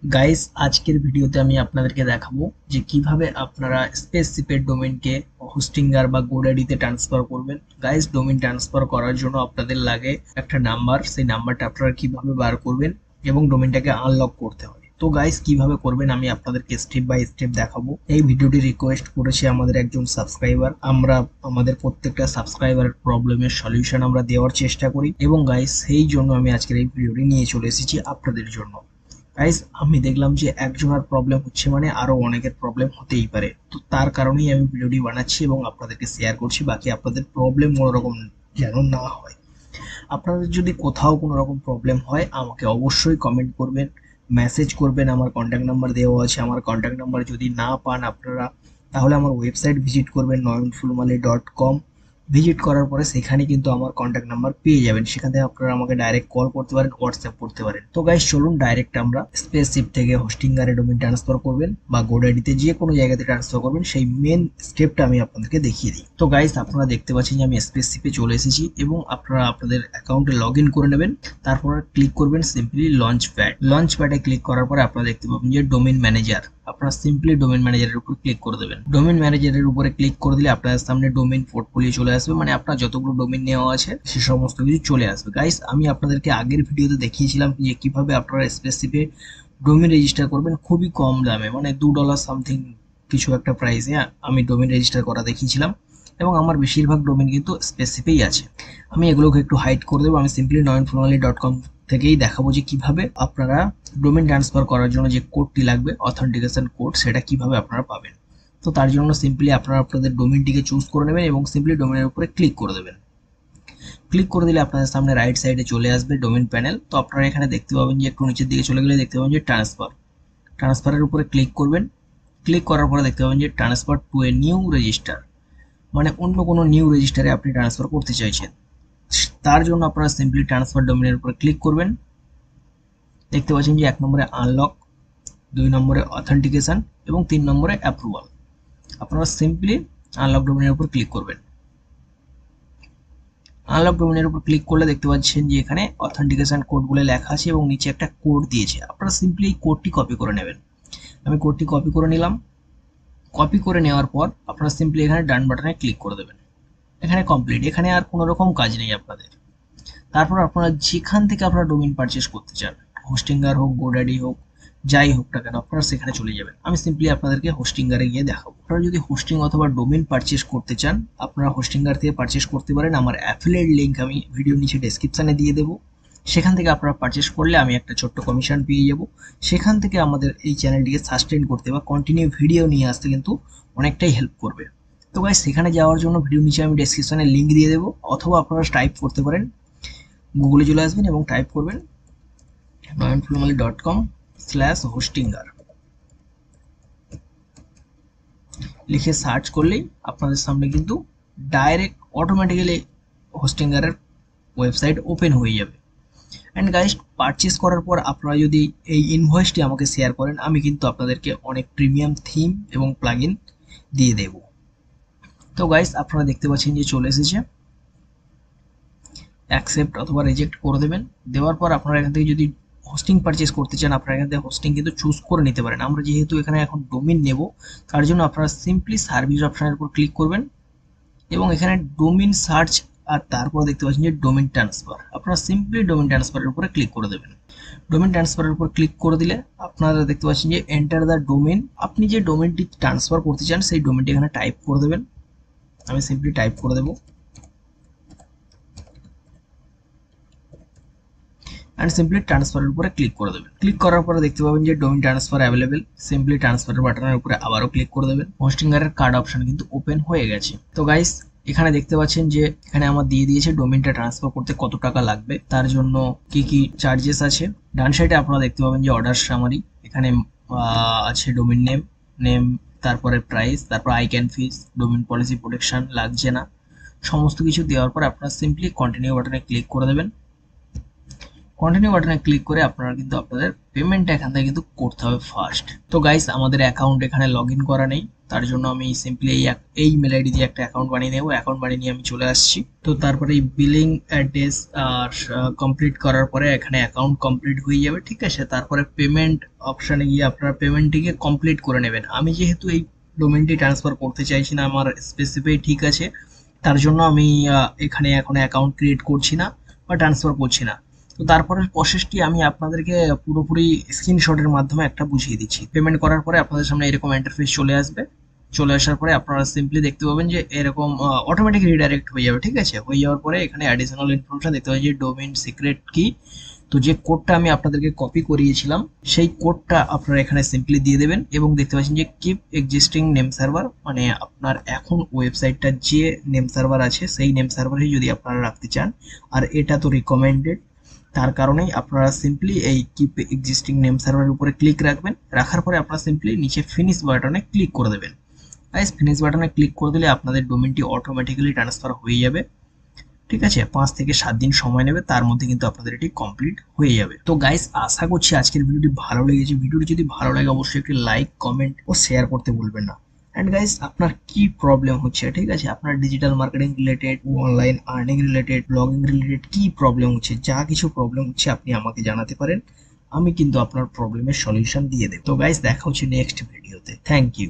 Guys আজকের ভিডিওতে আমি আপনাদেরকে দেখাবো যে কিভাবে আপনারা স্পেসিফিক ডোমেইনকে হোস্টিঙ্গার বা গোডাডিতে ট্রান্সফার করবেন। গাইস ডোমেইন ট্রান্সফার করার জন্য আপনাদের লাগে একটা নাম্বার, সেই নাম্বারটা আপনারা কিভাবে বার করবেন এবং ডোমেইনটাকে আনলক করতে হয়। তো গাইস কিভাবে করবেন আমি আপনাদেরকে স্টেপ বাই স্টেপ দেখাবো। এই ভিডিওটি রিকোয়েস্ট করেছে আমাদের একজন সাবস্ক্রাইবার। আমরা আমাদের প্রত্যেকটা সাবস্ক্রাইবারের প্রবলেমের সলিউশন আমরা দেওয়ার চেষ্টা করি এবং গাইস সেই জন্য আমি আজকের এই ভিডিওটি নিয়ে চলে এসেছি আপনাদের জন্য। গাইস আমি দেখলাম যে একজনের প্রবলেম হচ্ছে মানে আরো অনেকের প্রবলেম হতেই পারে, তো তার কারণেই আমি ভিডিওটি বানাচ্ছি এবং আপনাদেরকে শেয়ার করছি, বাকি আপনাদের প্রবলেম কোনো রকম যেন না হয়। আপনাদের যদি কোথাও কোনো রকম প্রবলেম হয় আমাকে অবশ্যই কমেন্ট করবেন, মেসেজ করবেন। আমার কন্ট্যাক্ট নাম্বার দেওয়া আছে। আমার কন্ট্যাক্ট নাম্বার যদি না পান আপনারা, তাহলে আমার ওয়েবসাইট ভিজিট করবেন নয়নফুলমালি.com। ভিজিট করার পরে সেখানে কিন্তু আমার কন্ট্যাক্ট নাম্বার পেয়ে যাবেন। সেখান থেকে আপনারা আমাকে ডাইরেক্ট কল করতে পারেন, হোয়াটসঅ্যাপ করতে পারেন। তো গাইস চলুন ডাইরেক্ট আমরা স্পেসশিপ থেকে হোস্টিঙ্গারে ডোমেইন ট্রান্সফার করবেন বা গোডাডিতে যে কোনো জায়গাতে ট্রান্সফার করবেন সেই মেন স্টেপটা আমি আপনাদেরকে দেখিয়ে দিই। তো গাইস আপনারা দেখতে পাচ্ছেন যে আমি স্পেসশিপে চলে এসেছি এবং আপনারা আপনাদের অ্যাকাউন্টে লগ ইন করে নেবেন। তারপর ক্লিক করবেন সিম্পলি লঞ্চ প্যাড। লঞ্চ প্যাডে ক্লিক করার পরে আপনারা দেখতে পাবেন যে ডোমেইন ম্যানেজার। আপনারা সিম্পলি ডোমেইন ম্যানেজারের উপর ক্লিক করে দেবেন। ডোমেইন ম্যানেজারের উপরে ক্লিক করে দিলে আপনাদের সামনে ডোমেইন পোর্টফোলিও চলে আসবে, মানে আপনার যতগুলো ডোমেইন নেওয়া আছে সে সমস্ত কিছু চলে আসবে। গাইস আমি আপনাদেরকে আগের ভিডিওতে দেখিয়েছিলাম যে কিভাবে আপনারা স্পেসিফিক ডোমেইন রেজিস্টার করবেন খুবই কম দামে, মানে $2 সামথিং কিছু একটা প্রাইসে আমি ডোমেইন রেজিস্টার করা দেখিয়েছিলাম এবং আমার বেশিরভাগ ডোমেইন কিন্তু স্পেসিফিক আছে। আমি এগুলোকে একটু হাইড করে দেবো। আমি সিম্পলি নয়নফুলমালি.com থেকেই দেখাবো যে কিভাবে আপনারা ডোমেইন ট্রান্সফার করার জন্য যে কোডটি লাগবে অথেন্টিকেশন কোড, সেটা কিভাবে আপনারা পাবেন। তো তার জন্য সিম্পলি আপনারা আপনাদের ডোমেইনটিকে চুজ করে নেবেন এবং সিম্পলি ডোমেইনের উপরে ক্লিক করে দেবেন। ক্লিক করে দিলে আপনাদের সামনে রাইট সাইডে চলে আসবে ডোমেইন প্যানেল। তো আপনারা এখানে দেখতে পাবেন যে একটু নিচের দিকে চলে গেলে দেখতে পাবেন যে ট্রান্সফারের উপরে ক্লিক করবেন। ক্লিক করার পরে দেখতে পাবেন যে transfer to a new register, মানে অন্য কোনো নিউ রেজিস্টারে আপনি ট্রান্সফার করতে চাইছেন। তার জন্য আপনারা সিম্পলি ট্রান্সফার ডোমেইনের উপরে ক্লিক করবেন। দেখতে পাচ্ছেন যে 1 নম্বরে আনলক, 2 নম্বরে অথেন্টিকেশন এবং 3 নম্বরে অ্যাপ্রুভাল। আপনারা সিম্পলি আনলক ডোমেইনের উপর ক্লিক করবেন। আনলক ডোমেইনের উপর ক্লিক করলে দেখতে পাচ্ছেন যে এখানে অথেন্টিকেশন কোড বলে লেখা আছে এবং নিচে একটা কোড দিয়েছে। আপনারা সিম্পলি এই কোডটি কপি করে নেবেন। আমি কোডটি কপি করে নিলাম। কপি করে নেওয়ার পর আপনারা সিম্পলি এখানে ডান বাটনে ক্লিক করে দেবেন। এখানে কমপ্লিট। এখানে আর কোনো রকম কাজ নেই আপনাদের। তারপর আপনারা যেখান থেকে আপনারা ডোমেইন পারচেস করতে চান, হোস্টিঙ্গার হোক, গোডাডি হোক, যাই হোক না কেন, আপনারা সেখানে চলে যাবেন। আমি সিম্পলি আপনাদেরকে হোস্টিঙ্গারে গিয়ে দেখাবো। আপনারা যদি হোস্টিং অথবা ডোমেইন পারচেস করতে চান আপনারা হোস্টিঙ্গার থেকে পারচেস করতে পারেন। আমার অ্যাফিলিয়েট লিঙ্ক আমি ভিডিওর নিচে ডেসক্রিপশনে দিয়ে দেবো। সেখান থেকে আপনারা পারচেস করলে আমি একটা ছোট্ট কমিশন পেয়ে যাব। সেখান থেকে আমাদের এই চ্যানেলটিকে সাস্টেন করতে বা কন্টিনিউ ভিডিও নিয়ে আসতে কিন্তু অনেকটাই হেল্প করবে। তো গাইস সেখানে যাওয়ার জন্য ভিডিও নিচে আমি ডেসক্রিপশনে লিঙ্ক দিয়ে দেবো, অথবা আপনারা টাইপ করতে পারেন, গুগলে চলে আসবেন এবং টাইপ করবেন নয়নফুলমালি.com/হোস্টিঙ্গার লিখে সার্চ করলেই আপনাদের সামনে কিন্তু ডাইরেক্ট অটোমেটিক্যালি হোস্টিঙ্গারের ওয়েবসাইট ওপেন হয়ে যাবে। অ্যান্ড গাইস পারচেস করার পর আপনারা যদি এই ইনভয়েসটি আমাকে শেয়ার করেন আমি কিন্তু আপনাদেরকে অনেক প্রিমিয়াম থিম এবং প্লাগইন দিয়ে দেব। তো গাইস আপনারা দেখতে পাচ্ছেন যে চলে এসেছে। অ্যাকসেপ্ট অথবা রিজেক্ট করে দেবেন। দেওয়ার পর আপনারা এখান থেকে যদি হোস্টিং পারচেস করতে চান আপনারা এখান থেকে হোস্টিং কিন্তু চুজ করে নিতে পারেন। আমরা যেহেতু এখানে এখন ডোমেইন নেব তার জন্য আপনারা সিম্পলি সার্ভিস অপশনের উপর ক্লিক করবেন এবং এখানে ডোমেইন সার্চ আর তারপর দেখতে পাচ্ছেন যে ডোমেইন ট্রান্সফার। আপনারা সিম্পলি ডোমেইন ট্রান্সফারের উপরে ক্লিক করে দেবেন। ডোমেইন ট্রান্সফারের উপর ক্লিক করে দিলে আপনারা দেখতে পাচ্ছেন যে এন্টার দ্য ডোমেইন। আপনি যে ডোমেইনটি ট্রান্সফার করতে চান সেই ডোমেইনটি এখানে টাইপ করে দেবেন। আমি সিম্পলি টাইপ করে দেবো অ্যান্ড সিম্পলি ট্রান্সফারের উপরে ক্লিক করে দেবেন। ক্লিক করার পরে দেখতে পাবেন যে ডোমেইন ট্রান্সফার অ্যাভেলেবেল। সিম্পলি ট্রান্সফারের বাটনের উপরে আবারও ক্লিক করে দেবেন। হোস্টিঙ্গারের কার্ড অপশন কিন্তু ওপেন হয়ে গেছে। তো গাইস এখানে দেখতে পাচ্ছেন যে এখানে আমার দিয়ে দিয়েছে ডোমেইনটা ট্রান্সফার করতে কত টাকা লাগবে, তার জন্য কি কি চার্জেস আছে। ডান সাইডে আপনারা দেখতে পাবেন যে অর্ডার সামারি, এখানে আছে ডোমেইন নেম, তারপরে প্রাইস, তারপর আইক্যান ফিস, ডোমেইন পলিসি প্রোটেকশন লাগছে না, সমস্ত কিছু দেওয়ার পর আপনারা সিম্পলি কন্টিনিউ বাটনে ক্লিক করে দেবেন। কন্টিনিউ বাটনে ক্লিক করে আপনারা কিন্তু আপনাদের পেমেন্টটা এখান থেকে কিন্তু করতে হবে ফার্স্ট। তো গাইস আমাদের অ্যাকাউন্ট এখানে লগ ইন করা নেই, তার জন্য আমি সিম্পলি এই মেল আইডি দিয়ে একটা অ্যাকাউন্ট বানিয়ে নেব। অ্যাকাউন্ট বানিয়ে নিয়ে আমি চলে আসছি। তো তারপরে এই বিলিং অ্যাড্রেস আর কমপ্লিট করার পরে এখানে অ্যাকাউন্ট কমপ্লিট হয়ে যাবে, ঠিক আছে। তারপরে পেমেন্ট অপশানে গিয়ে আপনারা পেমেন্টটিকে কমপ্লিট করে নেবেন। আমি যেহেতু এই ডোমেনটি ট্রান্সফার করতে চাইছি না, আমার স্পেসিফাই ঠিক আছে, তার জন্য আমি এখানে এখন অ্যাকাউন্ট ক্রিয়েট করছি না বা ট্রান্সফার করছি না। তো তারপরের প্রসেসটি আমি আপনাদেরকে পুরোপুরি স্ক্রিনশটের মাধ্যমে একটা বুঝিয়ে দিচ্ছি। পেমেন্ট করার পরে আপনাদের সামনে এরকম ইন্টারফেস চলে আসবে। চলে আসার পরে আপনারা সিম্পলি দেখতে পাবেন যে এরকম অটোমেটিক রিডাইরেক্ট হয়ে যাবে, ঠিক আছে। হয়ে যাওয়ার পরে এখানে অ্যাডিশনাল ইনফরমেশন দেখতে পাবেন যে ডোমেইন সিক্রেট কি। তো যে কোডটা আমি আপনাদেরকে কপি করিয়েছিলাম সেই কোডটা আপনারা এখানে সিম্পলি দিয়ে দেবেন এবং দেখতে পাচ্ছেন যে কিপ এক্সিস্টিং নেম সার্ভার, মানে আপনার এখন ওয়েবসাইটটা যে নেম সার্ভার আছে সেই নেম সার্ভারে যদি আপনারা রাখতে চান, আর এটা তো রিকমেন্ডেড, তার কারণেই আপনারা সিম্পলি এই কিপ এক্সিস্টিং নেম সার্ভারের উপরে ক্লিক রাখবেন। রাখার পরে আপনারা সিম্পলি নিচে ফিনিশ বাটনে ক্লিক করে দেবেন। গাইস ফিনিশ বাটনে ক্লিক করে দিলে আপনাদের ডোমেনটি অটোমেটিক্যালি ট্রান্সফার হয়ে যাবে, ঠিক আছে। 5 থেকে 7 দিন সময় নেবে, তার মধ্যে কিন্তু আপনাদের এটি কমপ্লিট হয়ে যাবে। তো গাইস আশা করছি আজকের ভিডিওটি ভালো লেগেছে। ভিডিওটি যদি ভালো লাগে অবশ্যই একটি লাইক, কমেন্ট ও শেয়ার করতে ভুলবেন না। অ্যান্ড গাইস আপনার কি প্রবলেম হচ্ছে, ঠিক আছে, আপনার digital marketing related, online earning related, blogging related কি প্রবলেম হচ্ছে, যা কিছু প্রবলেম হচ্ছে আপনি আমাকে জানাতে পারেন। আমি কিন্তু আপনার প্রবলেমের সলিউশন দিয়ে দেব। তো গাইস দেখা হচ্ছে নেক্সট ভিডিওতে। Thank you.